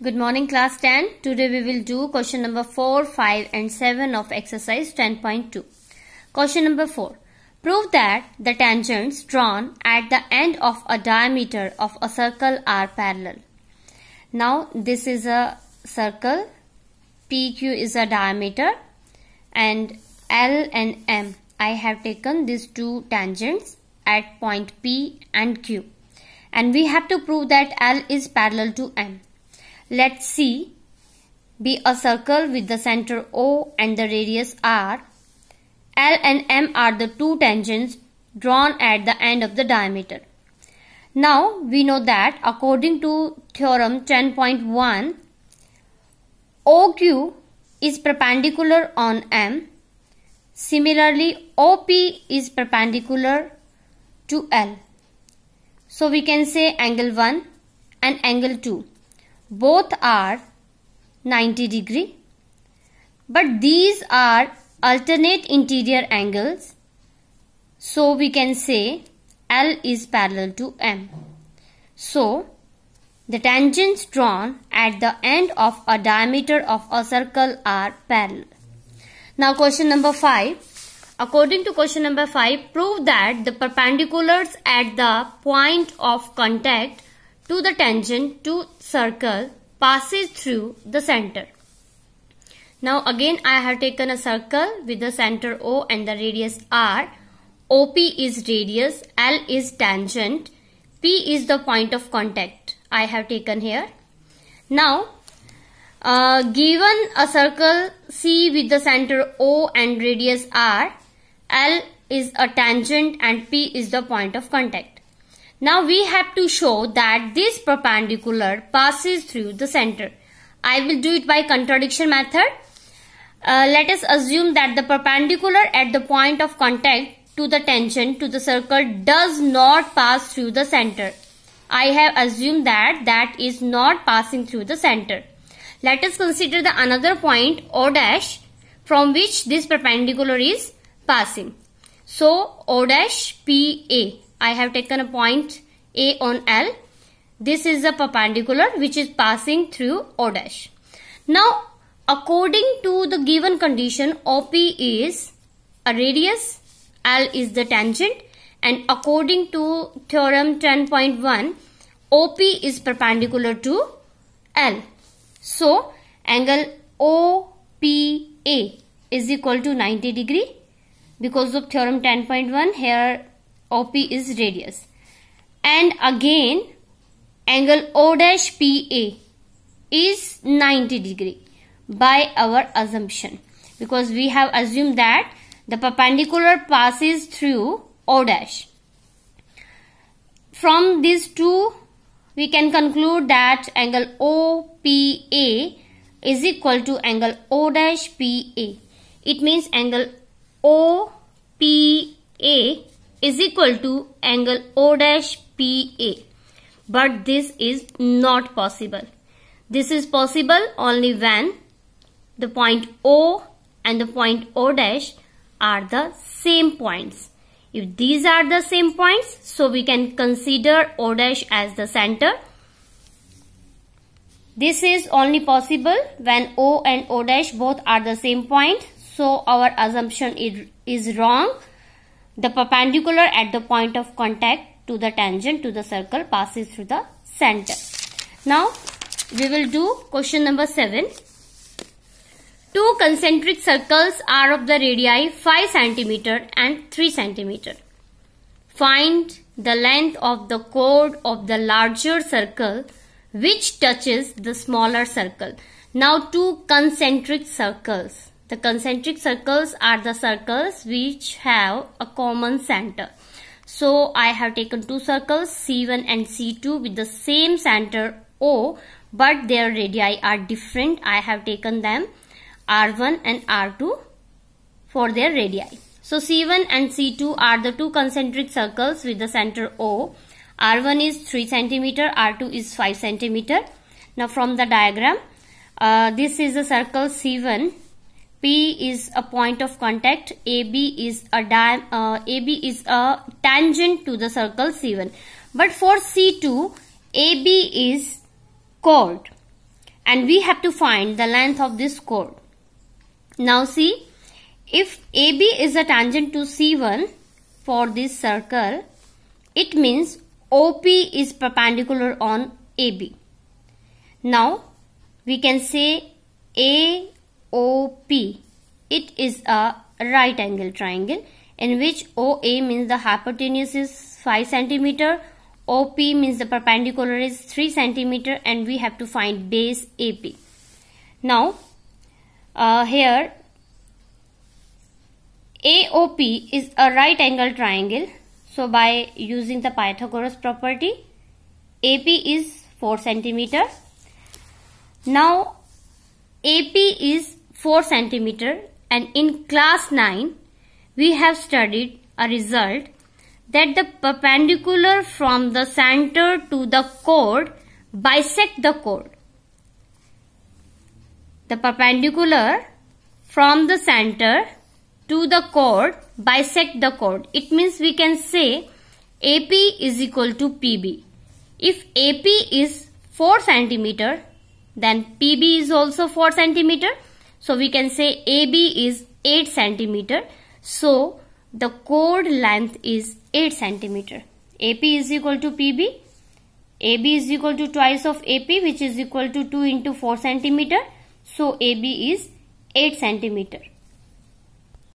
Good morning class 10. Today we will do question number 4, 5 and 7 of exercise 10.2. Question number 4. Prove that the tangents drawn at the end of a diameter of a circle are parallel. Now this is a circle, PQ is a diameter and L and M. I have taken these two tangents at point P and Q. And we have to prove that L is parallel to M. Let's see, be a circle with the center O and the radius R. L and M are the two tangents drawn at the end of the diameter. Now we know that according to theorem 10.1, OQ is perpendicular on M. Similarly, OP is perpendicular to L. So we can say angle 1 and angle 2. Both are 90 degree, but these are alternate interior angles, so we can say L is parallel to M. So the tangents drawn at the end of a diameter of a circle are parallel. Now question number 5. According to question number 5, prove that the perpendiculars at the point of contact to the tangent to circle passes through the center. Now again I have taken a circle with the center O and the radius R. OP is radius, L is tangent, P is the point of contact I have taken here. Now given a circle C with the center O and radius R, L is a tangent and P is the point of contact. Now we have to show that this perpendicular passes through the center. I will do it by contradiction method. Let us assume that the perpendicular at the point of contact to the tangent to the circle does not pass through the center. I have assumed that that is not passing through the center. Let us consider the another point O dash from which this perpendicular is passing. So O dash PA. I have taken a point A on L. This is a perpendicular which is passing through O dash. Now, according to the given condition, OP is a radius, L is the tangent, and according to theorem 10.1, OP is perpendicular to L. So, angle OPA is equal to 90 degree. Because of theorem 10.1, here OP is radius, and again angle O dash PA is 90 degree by our assumption, because we have assumed that the perpendicular passes through O dash. From these two we can conclude that angle OPA is equal to angle O dash PA. It means angle OPA is equal to angle O dash PA. But this is not possible. This is possible only when the point O and the point O dash are the same points. If these are the same points, so we can consider O dash as the center. This is only possible when O and O dash both are the same point. So our assumption is wrong. The perpendicular at the point of contact to the tangent to the circle passes through the center. Now we will do question number 7. Two concentric circles are of the radii 5 cm and 3 cm. Find the length of the chord of the larger circle which touches the smaller circle. Now two concentric circles. The concentric circles are the circles which have a common center. So I have taken two circles C1 and C2 with the same center O, but their radii are different. I have taken them R1 and R2 for their radii. So C1 and C2 are the two concentric circles with the center O. R1 is 3 cm, R2 is 5 cm. Now from the diagram, this is the circle C1. P is a point of contact. AB is a tangent to the circle C1. But for C2, AB is chord and we have to find the length of this chord. Now see, if AB is a tangent to C1 for this circle, it means OP is perpendicular on AB. Now we can say AOP. It is a right angle triangle in which OA means the hypotenuse is 5 cm, OP means the perpendicular is 3 cm, and we have to find base AP. Now here AOP is a right angle triangle. So by using the Pythagoras property, AP is 4 cm. Now AP is 4 cm, and in class 9 we have studied a result that the perpendicular from the center to the chord bisect the chord. The perpendicular from the center to the chord bisect the chord. It means we can say AP is equal to PB. If AP is 4 cm, then PB is also 4 cm. So we can say AB is 8 cm. So the chord length is 8 cm. AP is equal to PB. AB is equal to twice of AP, which is equal to 2 into 4 cm. So AB is 8 cm.